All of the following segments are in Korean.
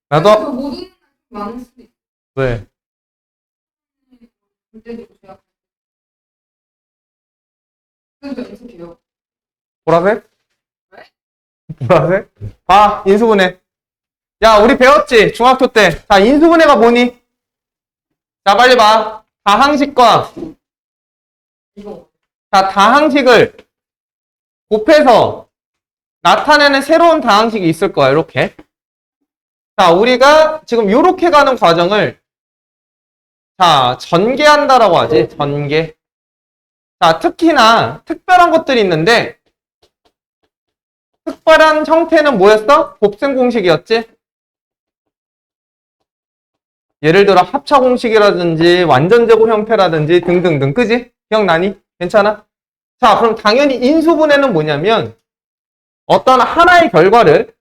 나도, 모든 많을 수도 있어. 왜? 그때도 제가 그래서 연습해요. 보라색? 왜? 보라색? 봐, 인수분해. 야, 우리 배웠지? 중학교 때. 자, 인수분해가 뭐니? 자, 빨리 봐. 다항식과, 이거 자, 다항식을 곱해서 나타내는 새로운 다항식이 있을 거야, 이렇게. 자, 우리가 지금 이렇게 가는 과정을, 자, 전개한다라고 하지, 전개. 자, 특히나 특별한 것들이 있는데, 특별한 형태는 뭐였어? 곱셈 공식이었지? 예를 들어 합차 공식이라든지 완전 제곱 형태라든지 등등등, 그지? 기억나니? 괜찮아? 자, 그럼 당연히 인수분해는 뭐냐면 어떤 하나의 결과를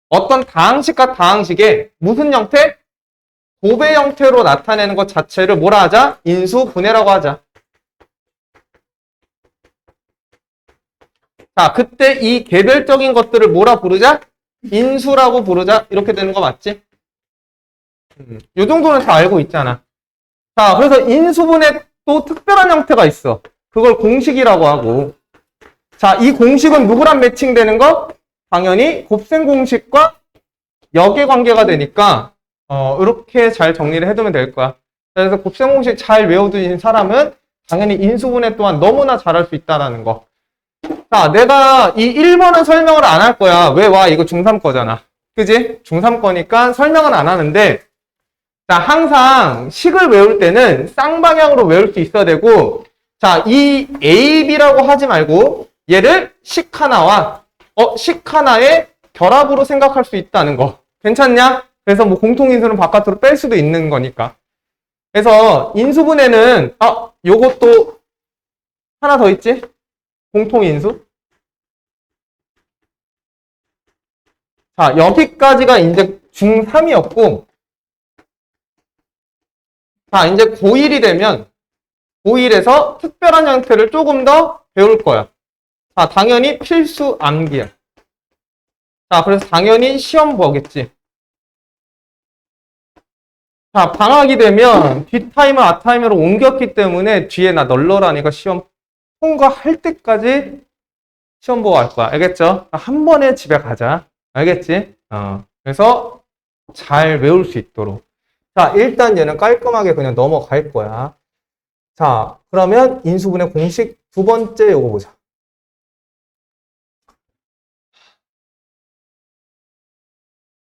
어떤 다항식과 다항식의 무슨 형태? 곱의 형태로 나타내는 것 자체를 뭐라 하자? 인수분해라고 하자. 자, 그때 이 개별적인 것들을 뭐라 부르자? 인수라고 부르자. 이렇게 되는 거 맞지? 이 정도는 다 알고 있잖아. 자, 그래서 인수분해 또 특별한 형태가 있어. 그걸 공식이라고 하고. 자, 이 공식은 누구랑 매칭되는 거? 당연히 곱셈 공식과 역의 관계가 되니까 이렇게 잘 정리를 해두면 될 거야. 그래서 곱셈 공식 잘 외워두신 사람은 당연히 인수분해 또한 너무나 잘할 수 있다는 거. 자, 내가 이 1번은 설명을 안 할 거야. 왜 와? 이거 중3 거잖아. 그지? 중3 거니까 설명은 안 하는데, 자, 항상 식을 외울 때는 쌍방향으로 외울 수 있어야 되고, 자, 이 A, B라고 하지 말고, 얘를 식 하나와, 식 하나의 결합으로 생각할 수 있다는 거. 괜찮냐? 그래서 뭐 공통인수는 바깥으로 뺄 수도 있는 거니까. 그래서 인수분해는, 요것도 하나 더 있지? 공통인수. 자, 여기까지가 이제 중3이었고, 자, 이제 고1이 되면, 고1에서 특별한 형태를 조금 더 배울 거야. 자, 당연히 필수 암기야. 자, 그래서 당연히 시험 보겠지. 자, 방학이 되면 뒷타임을 앞타임으로 옮겼기 때문에 뒤에 나 널널하니까 시험 통과할 때까지 시험 보고 갈 거야. 알겠죠? 한 번에 집에 가자. 알겠지? 그래서 잘 외울 수 있도록. 자, 일단 얘는 깔끔하게 그냥 넘어갈 거야. 자, 그러면 인수분해 공식 두 번째 요거 보자.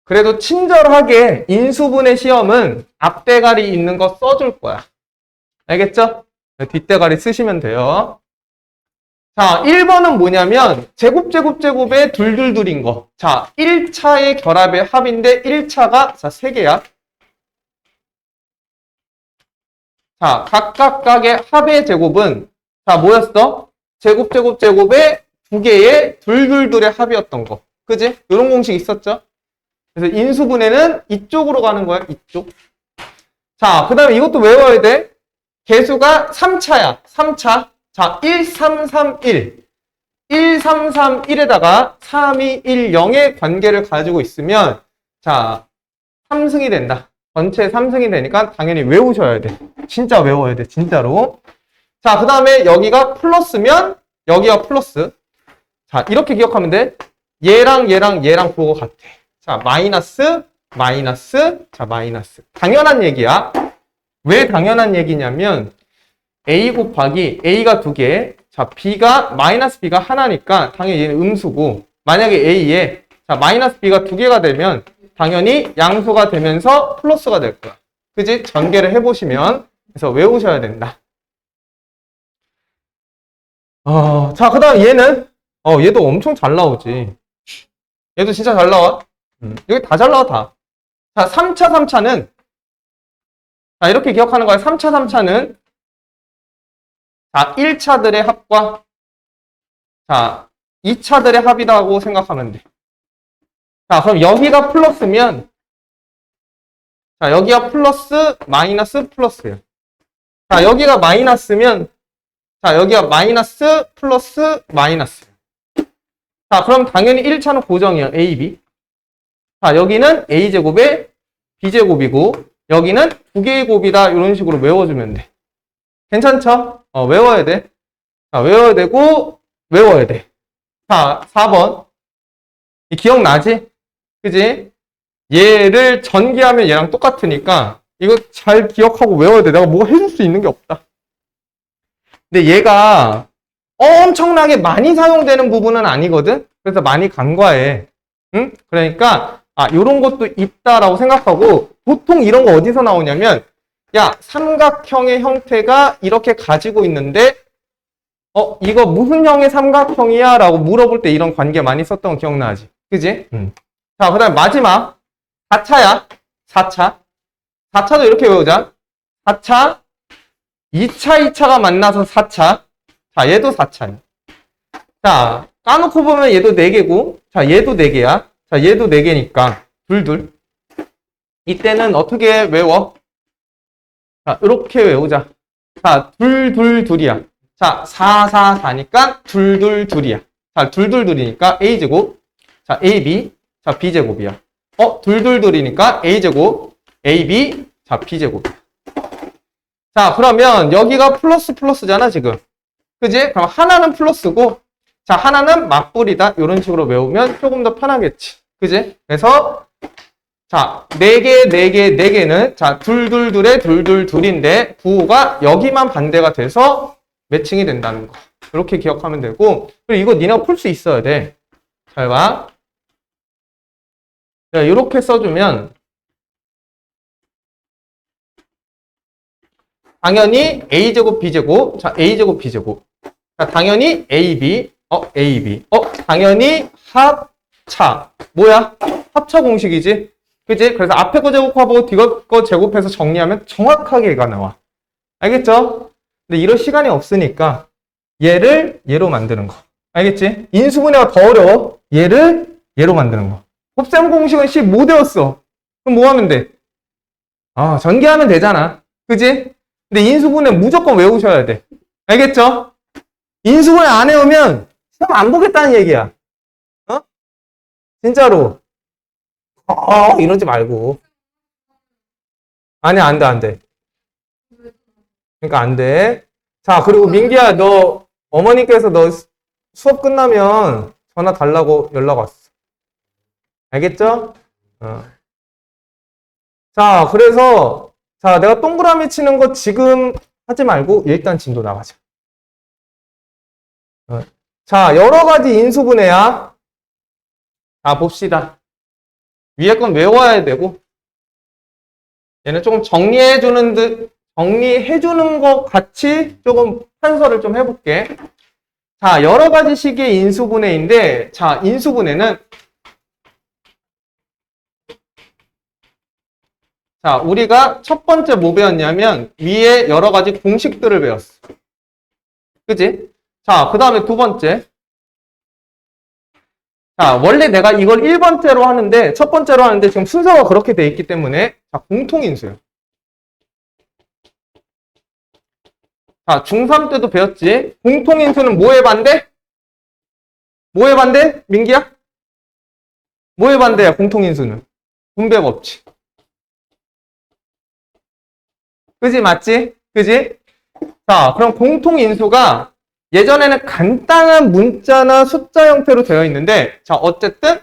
그래도 친절하게 인수분해 시험은 앞대가리 있는 거 써줄 거야. 알겠죠? 뒷대가리 쓰시면 돼요. 자, 1번은 뭐냐면 제곱의 둘둘둘인 거. 자, 1차의 결합의 합인데 1차가 자 3개야. 자, 각각의 합의 제곱은 자 뭐였어? 제곱의 2개의 둘둘둘의 합이었던 거. 그지? 이런 공식 있었죠? 그래서 인수분해는 이쪽으로 가는 거야. 이쪽. 자, 그 다음에 이것도 외워야 돼. 개수가 3차야. 3차. 자, 1, 3, 3, 1. 1, 3, 3, 1에다가 3, 2, 1, 0의 관계를 가지고 있으면 자, 3승이 된다. 전체 3승이 되니까 당연히 외우셔야 돼. 진짜 외워야 돼. 진짜로. 자, 그 다음에 여기가 플러스면 여기가 플러스. 자, 이렇게 기억하면 돼. 얘랑 그거 같아. 자, 마이너스, 자, 마이너스. 당연한 얘기야. 왜 당연한 얘기냐면 A 곱하기 A가 2개, 자, B가, 마이너스 B가 하나니까 당연히 얘는 음수고, 만약에 A에, 자, 마이너스 B가 2개가 되면 당연히 양수가 되면서 플러스가 될 거야. 그지? 전개를 해보시면, 그래서 외우셔야 된다. 자, 그 다음 얘는, 얘도 엄청 잘 나오지. 얘도 진짜 잘 나와. 여기 다 잘 나와, 다. 자, 3차는, 자, 이렇게 기억하는 거야. 3차는, 자, 1차들의 합과, 자, 2차들의 합이라고 생각하면 돼. 자, 그럼 여기가 플러스면, 자, 여기가 플러스, 마이너스, 플러스야. 자, 여기가 마이너스면, 자, 여기가 마이너스, 플러스, 마이너스. 자, 그럼 당연히 1차는 고정이야. A, B. 자, 여기는 a제곱의 b제곱이고, 여기는 두 개의 곱이다. 이런 식으로 외워주면 돼. 괜찮죠? 외워야 돼. 자, 외워야 되고, 외워야 돼. 자, 4번. 기억나지? 그지? 얘를 전개하면 얘랑 똑같으니까, 이거 잘 기억하고 외워야 돼. 내가 뭐가 해줄 수 있는 게 없다. 근데 얘가 엄청나게 많이 사용되는 부분은 아니거든? 그래서 많이 간과해. 응? 그러니까, 요런 것도 있다라고 생각하고, 보통 이런 거 어디서 나오냐면, 야, 삼각형의 형태가 이렇게 가지고 있는데, 이거 무슨 형의 삼각형이야? 라고 물어볼 때 이런 관계 많이 썼던 거 기억나지? 그지? 자, 그 다음에 마지막. 4차야. 4차. 4차도 이렇게 외우자. 4차. 2차, 2차가 만나서 4차. 자, 얘도 4차야. 자, 까놓고 보면 얘도 4개고, 자, 얘도 4개야. 자, 얘도 4개니까, 둘. 이때는 어떻게 외워? 자, 이렇게 외우자. 자, 둘이야. 자, 4니까 둘이야. 자, 둘이니까 A제곱. 자, AB. 자, B제곱이야. 둘이니까 A제곱. AB. 자, B제곱이야. 자, 그러면 여기가 플러스잖아, 지금. 그지? 그럼 하나는 플러스고, 자, 하나는 맞불이다. 이런 식으로 외우면 조금 더 편하겠지. 그지? 그래서, 자, 4개는, 자, 둘인데, 부호가 여기만 반대가 돼서 매칭이 된다는 거. 이렇게 기억하면 되고, 그리고 이거 니네가 풀 수 있어야 돼. 잘 봐. 자, 이렇게 써주면, 당연히 A제곱, B제곱, 자, A제곱, B제곱. 자, 당연히 AB, AB. 당연히 합차. 뭐야? 합차 공식이지? 그지? 그래서 앞에 거 제곱하고 뒤 거 제곱해서 정리하면 정확하게 얘가 나와. 알겠죠? 근데 이럴 시간이 없으니까 얘를 얘로 만드는 거. 알겠지? 인수분해가 더 어려워. 얘를 얘로 만드는 거. 곱셈 공식은 15대였어. 그럼 뭐 하면 돼? 전개하면 되잖아. 그지? 근데 인수분해 무조건 외우셔야 돼. 알겠죠? 인수분해 안 외우면 시험 안 보겠다는 얘기야. 진짜로. 이러지 말고. 아니, 안 돼. 그러니까 안 돼. 자, 그리고 민기야, 너 어머니께서 너 수업 끝나면 전화 달라고 연락 왔어. 알겠죠? 자, 그래서 자, 내가 동그라미 치는 거 지금 하지 말고 일단 진도 나가자. 자, 여러 가지 인수분해야. 자, 봅시다. 위에 건 외워야 되고, 얘는 조금 정리해주는 것 같이 조금 판서를 좀 해볼게. 자, 여러 가지 식의 인수분해인데, 자, 인수분해는, 자, 우리가 첫 번째 뭐 배웠냐면, 위에 여러 가지 공식들을 배웠어. 그지? 자, 그 다음에 두 번째. 자, 원래 내가 이걸 1번째로 하는데, 첫 번째로 하는데 지금 순서가 그렇게 돼 있기 때문에, 자, 공통인수요. 자, 중3 때도 배웠지. 공통인수는 뭐에 반대? 뭐에 반대? 민기야? 뭐에 반대야, 공통인수는? 분배 법칙. 그지, 맞지? 그지? 자, 그럼 공통인수가 예전에는 간단한 문자나 숫자 형태로 되어 있는데, 자, 어쨌든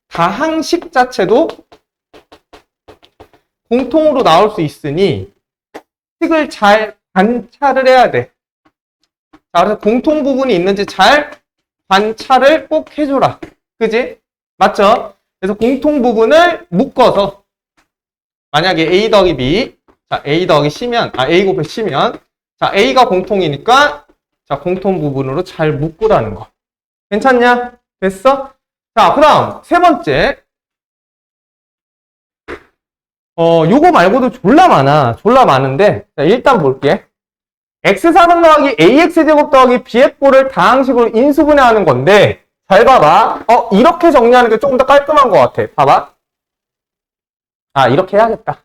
다항식 자체도 공통으로 나올 수 있으니 식을 잘 관찰을 해야 돼. 자, 그래서 공통 부분이 있는지 잘 관찰을 꼭 해줘라. 그지? 맞죠? 그래서 공통 부분을 묶어서 만약에 A 더하기 B, 자, A 더하기 C면, A 곱해 C면, 자, A가 공통이니까 자, 공통 부분으로 잘 묶으라는 거. 괜찮냐? 됐어? 자, 그 다음, 세 번째. 요거 말고도 졸라 많은데, 자, 일단 볼게. X4번 더하기 AX제곱 더하기 BF4를 다항식으로 인수분해하는 건데, 잘 봐봐. 이렇게 정리하는 게 조금 더 깔끔한 것 같아. 봐봐. 이렇게 해야겠다.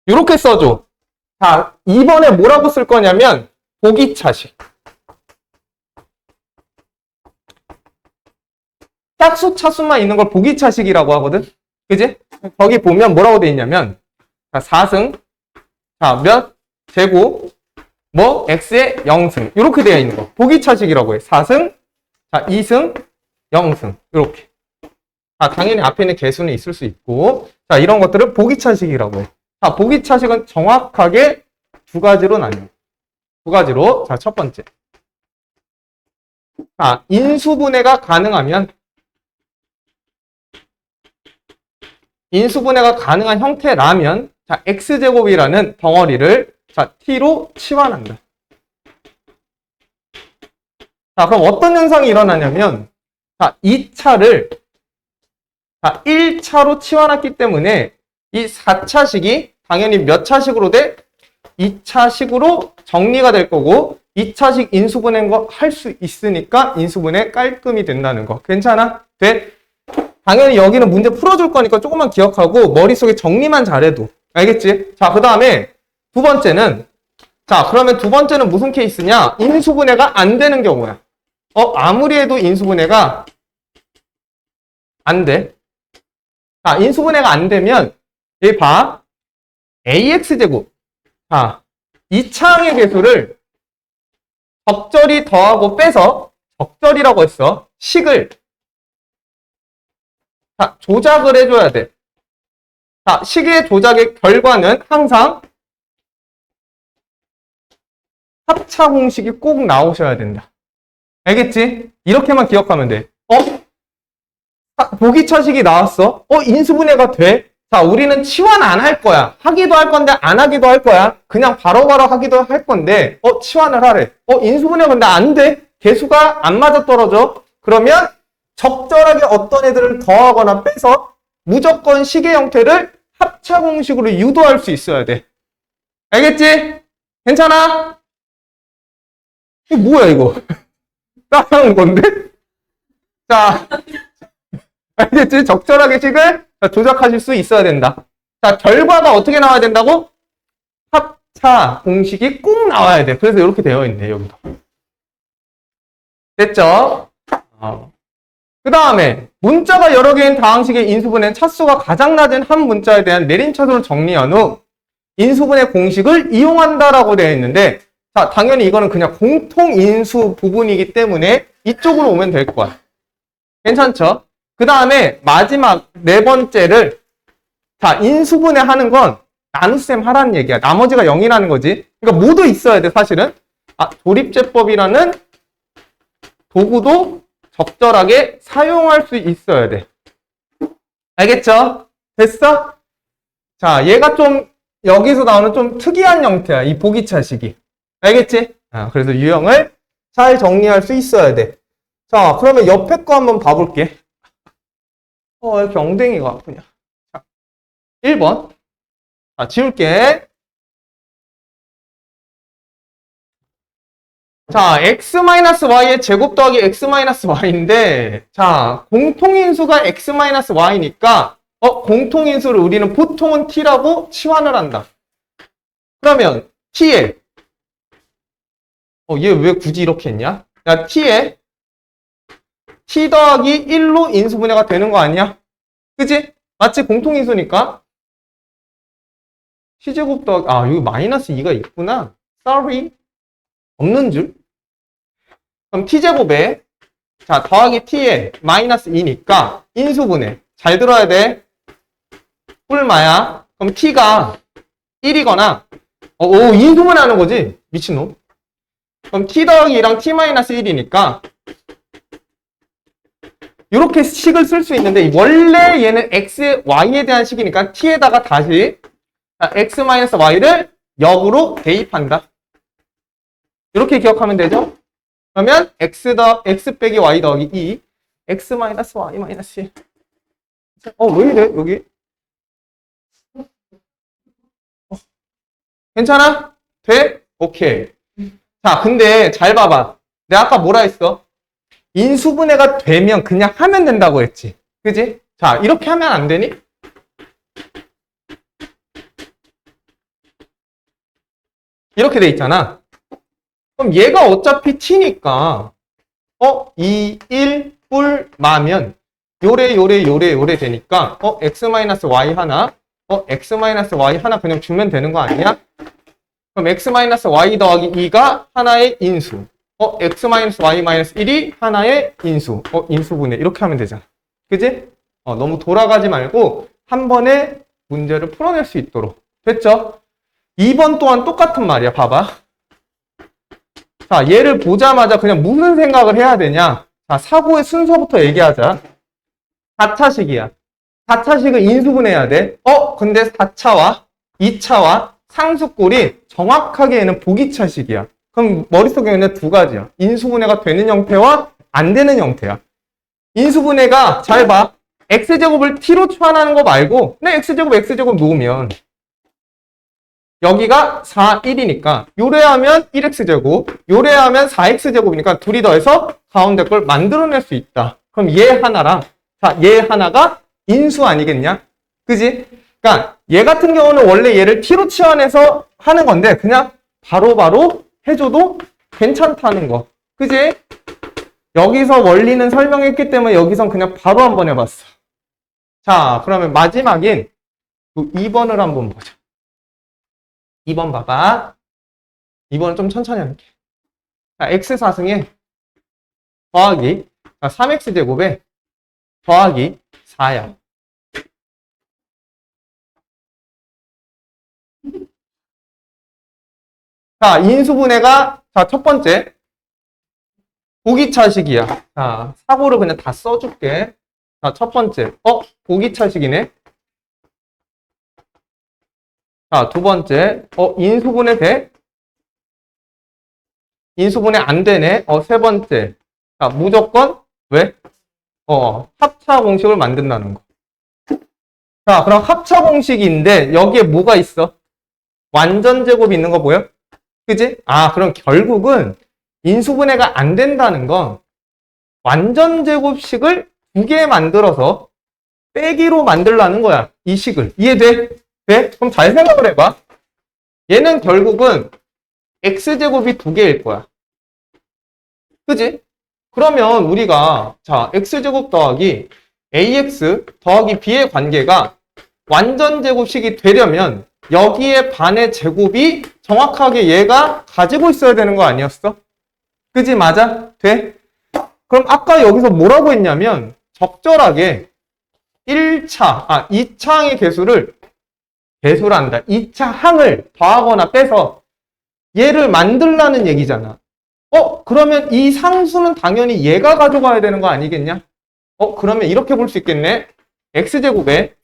이렇게 써줘. 자, 이번에 뭐라고 쓸 거냐면, 보기차식. 짝수, 차수만 있는 걸 보기차식이라고 하거든? 그지? 거기 보면 뭐라고 돼 있냐면, 자, 4승, 자, 몇 제곱, 뭐, x의 0승. 이렇게 되어 있는 거. 보기차식이라고 해. 4승, 자, 2승, 0승. 이렇게. 아, 당연히 앞에 있는 개수는 있을 수 있고, 자, 이런 것들을 보기차식이라고 해. 자, 보기차식은 정확하게 두 가지로 나뉘어. 두 가지로. 자, 첫 번째. 자, 인수분해가 가능하면, 인수분해가 가능한 형태라면, 자, x제곱이라는 덩어리를, 자, t로 치환한다. 자, 그럼 어떤 현상이 일어나냐면, 자, 2차를, 자, 1차로 치환했기 때문에, 이 4차식이 당연히 몇 차식으로 돼? 2차식으로 정리가 될 거고, 2차식 인수분해인 거 할 수 있으니까 인수분해 깔끔히 된다는 거. 괜찮아? 돼? 당연히 여기는 문제 풀어줄 거니까 조금만 기억하고 머릿속에 정리만 잘해도. 알겠지? 자, 그 다음에 두 번째는, 자, 그러면 두 번째는 무슨 케이스냐? 인수분해가 안 되는 경우야. 아무리 해도 인수분해가 안 돼. 자, 인수분해가 안 되면, 여기 봐. ax제곱. 자, 2차항의 개수를 적절히 더하고 빼서, 적절이라고 했어. 식을, 자, 조작을 해줘야 돼. 자, 식의 조작의 결과는 항상 합차 공식이 꼭 나오셔야 된다. 알겠지? 이렇게만 기억하면 돼. 보기차식이 나왔어. 인수분해가 돼. 자, 우리는 치환 안 할 거야. 하기도 할 건데 안 하기도 할 거야. 그냥 바로바로 하기도 할 건데 치환을 하래. 인수분해 근데 안 돼. 개수가 안 맞아 떨어져. 그러면 적절하게 어떤 애들을 더하거나 빼서 무조건 식의 형태를 합차 공식으로 유도할 수 있어야 돼. 알겠지? 괜찮아? 이거 뭐야 이거? 따라한 건데? 자, 알겠지? 적절하게 식을 조작하실 수 있어야 된다. 자, 결과가 어떻게 나와야 된다고? 합차 공식이 꼭 나와야 돼. 그래서 이렇게 되어 있네, 여기도. 됐죠? 그 다음에 문자가 여러 개인 다항식의 인수분해는 차수가 가장 낮은 한 문자에 대한 내림차수를 정리한 후 인수분해 공식을 이용한다라고 되어 있는데, 자, 당연히 이거는 그냥 공통인수 부분이기 때문에 이쪽으로 오면 될 거야. 괜찮죠? 그 다음에 마지막 네 번째를, 자, 인수분해 하는 건 나눗셈 하라는 얘기야. 나머지가 0이라는 거지. 그러니까 모두 있어야 돼, 사실은. 조립제법이라는 도구도 적절하게 사용할 수 있어야 돼. 알겠죠? 됐어? 자, 얘가 좀 여기서 나오는 좀 특이한 형태야. 이 보기차식이. 알겠지? 그래서 유형을 잘 정리할 수 있어야 돼. 자, 그러면 옆에 거 한번 봐볼게. 왜 이렇게 엉덩이가 아프냐. 자, 1번. 자, 지울게. 자, x-y의 제곱 더하기 x-y인데, 자, 공통인수가 x-y니까, 공통인수를 우리는 보통은 t라고 치환을 한다. 그러면, t에, 얘 왜 굳이 이렇게 했냐? 야, t에, t 더하기 1로 인수분해가 되는 거 아니야? 그지? 마치 공통인수니까. t제곱 더하기, 여기 마이너스 2가 있구나. sorry. 없는 줄? 그럼 t제곱에, 자, 더하기 t에 마이너스 2니까 인수분해. 잘 들어야 돼. 꿀마야. 그럼 t가 1이거나, 인수분해 하는 거지? 미친놈. 그럼 t 더하기 2랑 t 마이너스 1이니까, 이렇게 식을 쓸 수 있는데, 원래 얘는 x, y에 대한 식이니까 t에다가 다시 x 마이너스 y를 역으로 대입한다. 이렇게 기억하면 되죠? 그러면 x 빼기 y 더하기 2, x 마이너스 y 마이너스 1. 왜 이래 여기? 괜찮아? 돼? 오케이. 자, 근데 잘 봐봐. 내가 아까 뭐라 했어? 인수분해가 되면 그냥 하면 된다고 했지. 그지? 자, 이렇게 하면 안 되니? 이렇게 돼 있잖아. 그럼 얘가 어차피 t니까 2, 1, 뿔, 마면 요래 되니까 x-y 하나 x-y 하나 그냥 주면 되는 거 아니야? 그럼 x-y 더하기 2가 하나의 인수. x-y-1이 하나의 인수. 인수분해. 이렇게 하면 되잖아. 그지? 너무 돌아가지 말고 한 번에 문제를 풀어낼 수 있도록. 됐죠? 2번 또한 똑같은 말이야. 봐봐. 자, 얘를 보자마자 그냥 무슨 생각을 해야 되냐? 자, 사고의 순서부터 얘기하자. 4차식이야. 4차식을 인수분해해야 돼. 근데 4차와 2차와 상수꼴이 정확하게 얘는 보기차식이야. 그럼 머릿속에 있는 두 가지야. 인수분해가 되는 형태와 안 되는 형태야. 인수분해가 잘 봐. x제곱을 t로 추환하는 거 말고 그냥 x제곱 놓으면 여기가 4, 1이니까 요래하면 1x제곱, 요래하면 4x제곱이니까 둘이 더해서 가운데 걸 만들어낼 수 있다. 그럼 얘 하나랑 얘 하나가 인수 아니겠냐? 그지? 그러니까 얘 같은 경우는 원래 얘를 t로 치환해서 하는 건데 그냥 바로바로 해줘도 괜찮다는 거. 그지? 여기서 원리는 설명했기 때문에 여기선 그냥 바로 한번 해봤어. 자, 그러면 마지막인 2번을 한번 보자. 2번 봐봐. 2번은 좀 천천히 할게. 자, x4승에 더하기 3x제곱에 더하기 4야. 자, 인수분해가 첫 번째 보기차식이야. 자, 사고를 그냥 다 써줄게. 자, 첫 번째 보기차식이네. 자, 두 번째 인수분해 돼? 인수분해 안 되네. 세 번째 자, 무조건 왜? 합차 공식을 만든다는 거. 자, 그럼 합차 공식인데 여기에 뭐가 있어? 완전 제곱이 있는 거 보여? 그지? 그럼 결국은 인수분해가 안 된다는 건 완전 제곱식을 두 개 만들어서 빼기로 만들라는 거야. 이 식을. 이해돼? 돼? 그럼 잘 생각을 해봐. 얘는 결국은 x제곱이 두 개일 거야. 그지? 그러면 우리가 x제곱 더하기 ax 더하기 b의 관계가 완전 제곱식이 되려면 여기에 반의 제곱이 정확하게 얘가 가지고 있어야 되는 거 아니었어? 그지? 맞아? 돼? 그럼 아까 여기서 뭐라고 했냐면 적절하게 2차항의 개수란다. 2차 항을 더하거나 빼서 얘를 만들라는 얘기잖아. 그러면 이 상수는 당연히 얘가 가져가야 되는 거 아니겠냐? 그러면 이렇게 볼 수 있겠네. x제곱에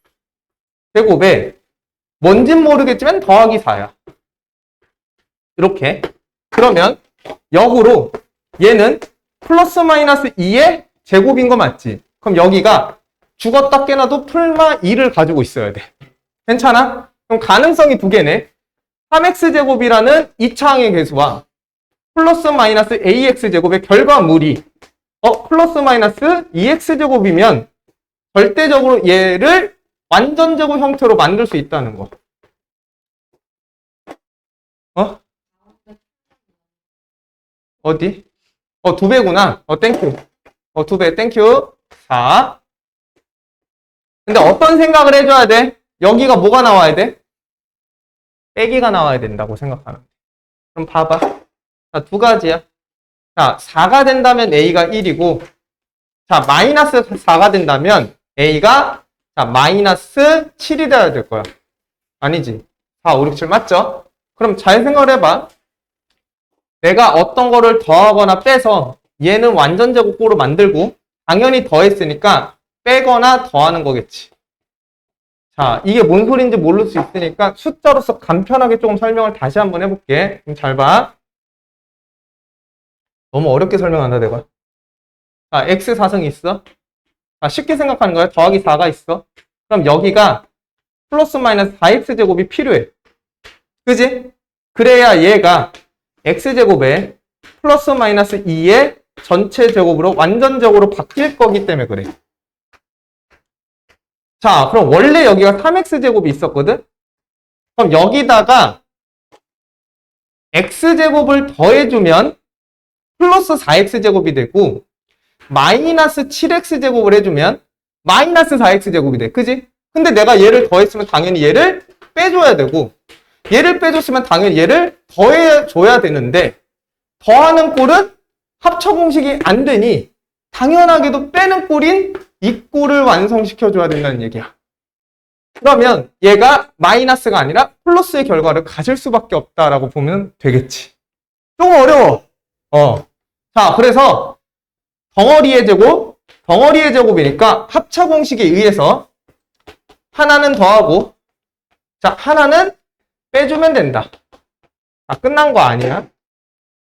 뭔진 모르겠지만 더하기 4야. 이렇게. 그러면 역으로 얘는 플러스 마이너스 2의 제곱인 거 맞지? 그럼 여기가 죽었다 깨나도 풀마 2를 가지고 있어야 돼. 괜찮아? 그럼 가능성이 두 개네. 3x제곱이라는 2차항의 개수와 플러스 마이너스 ax제곱의 결과물이 플러스 마이너스 2x제곱이면 절대적으로 얘를 완전 제곱 형태로 만들 수 있다는 거. 어디? 2배구나. 땡큐. 2배, 땡큐. 자. 근데 어떤 생각을 해줘야 돼? 여기가 뭐가 나와야 돼? 빼기가 나와야 된다고 생각하는 거. 그럼 봐봐. 자, 두 가지야. 자, 4가 된다면 A가 1이고, 자, 마이너스 4가 된다면 A가, 마이너스 7이 돼야 될 거야. 아니지. 4, 5, 6, 7 맞죠? 그럼 잘 생각을 해봐. 내가 어떤 거를 더하거나 빼서 얘는 완전 제곱꼴로 만들고, 당연히 더했으니까 빼거나 더하는 거겠지. 자, 이게 뭔 소리인지 모를 수 있으니까 숫자로서 간편하게 조금 설명을 다시 한번 해볼게. 그럼 잘 봐. 너무 어렵게 설명한다, 내가. 자, x 4승이 있어. 자, 쉽게 생각하는 거야. 더하기 4가 있어. 그럼 여기가 플러스 마이너스 4x제곱이 필요해. 그지? 그래야 얘가 x제곱에 플러스 마이너스 2의 전체 제곱으로 완전 제곱으로 바뀔 거기 때문에 그래. 자, 그럼 원래 여기가 3x제곱이 있었거든? 그럼 여기다가 x제곱을 더해주면 플러스 4x제곱이 되고 마이너스 7x제곱을 해주면 마이너스 4x제곱이 돼. 그지? 근데 내가 얘를 더했으면 당연히 얘를 빼줘야 되고, 얘를 빼줬으면 당연히 얘를 더해줘야 되는데, 더하는 꼴은 합쳐 공식이 안 되니, 당연하게도 빼는 꼴인 이 꼴을 완성시켜줘야 된다는 얘기야. 그러면 얘가 마이너스가 아니라 플러스의 결과를 가질 수밖에 없다라고 보면 되겠지. 좀 어려워. 자, 그래서 덩어리의 제곱이니까 합차 공식에 의해서 하나는 더하고, 자, 하나는 빼주면 된다. 아, 끝난 거 아니야.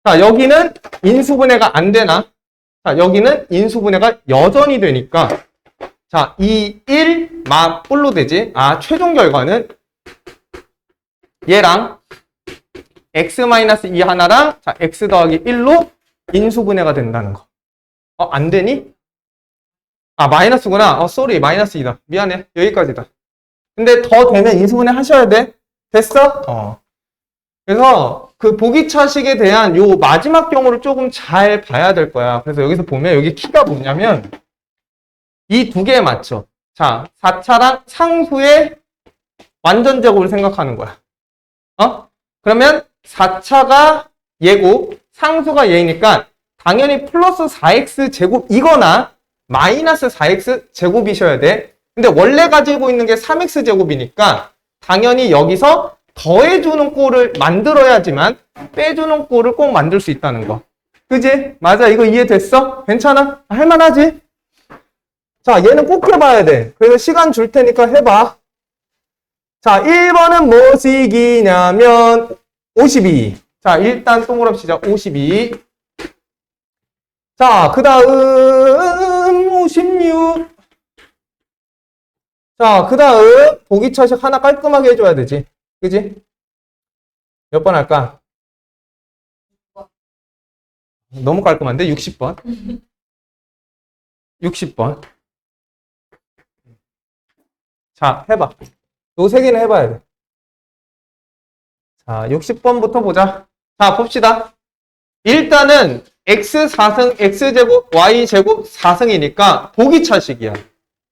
자, 여기는 인수분해가 안 되나? 자, 여기는 인수분해가 여전히 되니까, 자, 2, 1, 뿔로 되지. 아, 최종 결과는 얘랑 x-2 하나랑, 자, x 더하기 1로 인수분해가 된다는 거. 안 되니? 아, 마이너스구나. 쏘리, 마이너스2다. 미안해. 여기까지다. 근데 더 되면 인수분해 하셔야 돼. 됐어? 그래서 그 보기차식에 대한 요 마지막 경우를 조금 잘 봐야 될 거야. 그래서 여기서 보면 여기 키가 뭐냐면 이 두 개에 맞춰. 자, 4차랑 상수의 완전 제곱을 생각하는 거야. 그러면 4차가 얘고 상수가 얘니까 당연히 플러스 4x 제곱이거나 마이너스 4x 제곱이셔야 돼. 근데 원래 가지고 있는 게 3x 제곱이니까 당연히 여기서 더해주는 꼴을 만들어야지만 빼주는 꼴을 꼭 만들 수 있다는 거. 그지? 맞아. 이거 이해됐어? 괜찮아? 할만하지? 자, 얘는 꼭 해봐야 돼. 그래서 시간 줄 테니까 해봐. 자, 1번은 무엇이냐면 52. 자, 일단 동그라미 시작. 52. 자, 그 다음 56. 자, 그 다음 보기차식 하나 깔끔하게 해줘야 되지. 그지? 몇 번 할까? 너무 깔끔한데? 60번. 60번. 자, 해봐. 요 세 개는 해봐야 돼. 자, 60번부터 보자. 자, 봅시다. 일단은 x 4승, x제곱, y제곱 4승이니까 보기차식이야.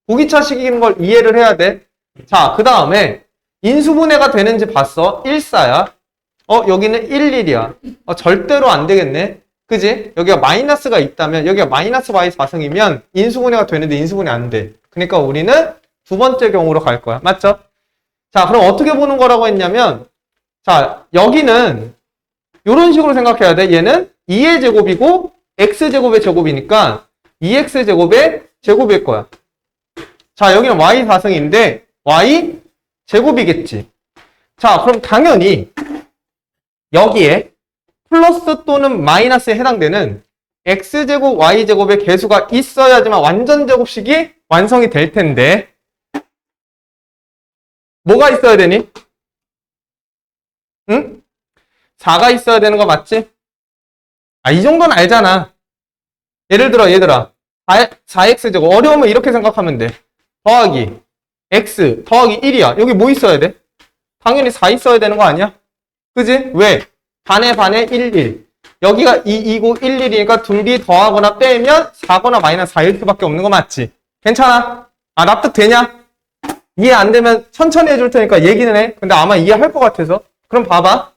보기차식인 걸 이해를 해야 돼. 자, 그 다음에 인수분해가 되는지 봤어. 1사야. 여기는 1, 1이야. 절대로 안 되겠네. 그지? 여기가 마이너스가 있다면, 여기가 마이너스 y 4승이면 인수분해가 되는데 인수분해 안 돼. 그러니까 우리는 두 번째 경우로 갈 거야. 맞죠? 자, 그럼 어떻게 보는 거라고 했냐면, 자, 여기는 이런 식으로 생각해야 돼. 얘는 2의 제곱이고 x제곱의 제곱이니까 2x제곱의 제곱일 거야. 자, 여기는 y 4승인데 y 제곱이겠지. 자, 그럼 당연히 여기에 플러스 또는 마이너스에 해당되는 x제곱, y제곱의 개수가 있어야지만 완전 제곱식이 완성이 될 텐데 뭐가 있어야 되니? 응? 4가 있어야 되는 거 맞지? 이 정도는 알잖아. 예를 들어, 얘들아. 4x제곱. 어려우면 이렇게 생각하면 돼. 더하기 x 더하기 1이야. 여기 뭐 있어야 돼? 당연히 4 있어야 되는 거 아니야? 그지? 왜? 반에 1, 1. 여기가 2, 2고 1, 1이니까 둘이 더하거나 빼면 4거나 마이너스 4일 수밖에 없는 거 맞지? 괜찮아? 납득되냐? 이해 안 되면 천천히 해줄 테니까 얘기는 해. 근데 아마 이해할 것 같아서. 그럼 봐봐.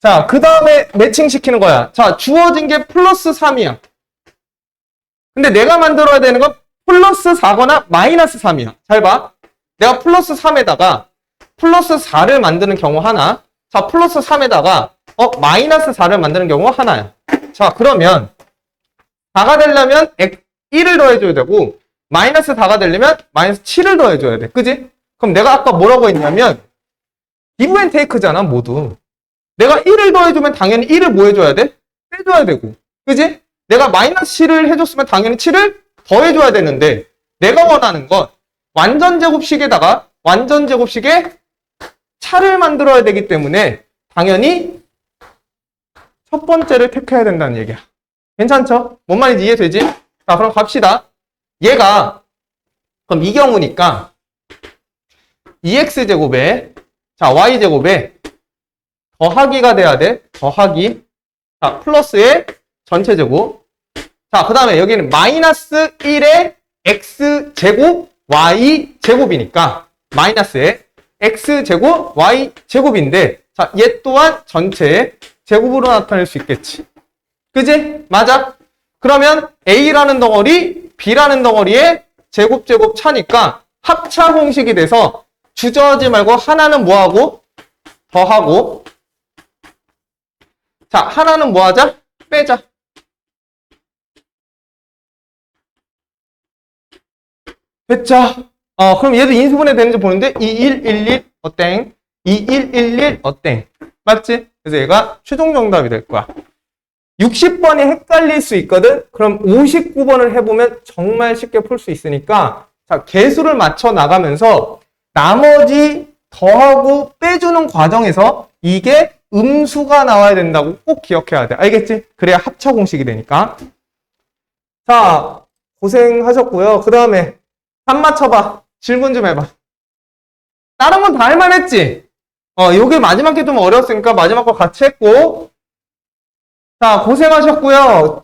자, 그 다음에 매칭시키는 거야. 자, 주어진 게 플러스 3이야. 근데 내가 만들어야 되는 건 플러스 4거나 마이너스 3이야. 잘 봐. 내가 플러스 3에다가 플러스 4를 만드는 경우 하나. 자, 플러스 3에다가 마이너스 4를 만드는 경우 하나야. 자, 그러면 4가 되려면 1을 더해줘야 되고 마이너스 4가 되려면 마이너스 7을 더해줘야 돼. 그지? 그럼 내가 아까 뭐라고 했냐면 기브 앤 테이크잖아, 모두. 내가 1을 더해주면 당연히 1을 뭐 해줘야 돼? 빼줘야 되고. 그지? 내가 마이너스 7을 해줬으면 당연히 7을 더해줘야 되는데 내가 원하는 건 완전 제곱식에다가 완전 제곱식에 차를 만들어야 되기 때문에 당연히 첫 번째를 택해야 된다는 얘기야. 괜찮죠? 뭔 말인지 이해되지? 자, 그럼 갑시다. 얘가 그럼 이 경우니까 2x제곱에 자 y제곱에 더하기가 돼야 돼. 더하기. 자, 플러스의 전체 제곱. 자, 그 다음에 여기는 마이너스 1의 x제곱 y제곱이니까 마이너스에 x제곱 y제곱인데 자, 얘 또한 전체 제곱으로 나타낼 수 있겠지. 그지? 맞아? 그러면 a라는 덩어리, b라는 덩어리에 제곱 차니까 합차 공식이 돼서 주저하지 말고 하나는 뭐하고? 더하고 자, 하나는 뭐하자? 빼자. 됐죠? 그럼 얘도 인수분해 되는지 보는데 2111 어땡 2111 어땡 맞지? 그래서 얘가 최종 정답이 될 거야. 60번이 헷갈릴 수 있거든? 그럼 59번을 해보면 정말 쉽게 풀 수 있으니까 자, 개수를 맞춰 나가면서 나머지 더하고 빼주는 과정에서 이게 음수가 나와야 된다고 꼭 기억해야 돼. 알겠지? 그래야 합차 공식이 되니까. 자, 고생하셨고요. 그 다음에 한 맞춰봐. 질문 좀 해봐. 다른 건 다 할만했지? 요게 마지막 게 좀 어려웠으니까 마지막 거 같이 했고. 자, 고생하셨고요.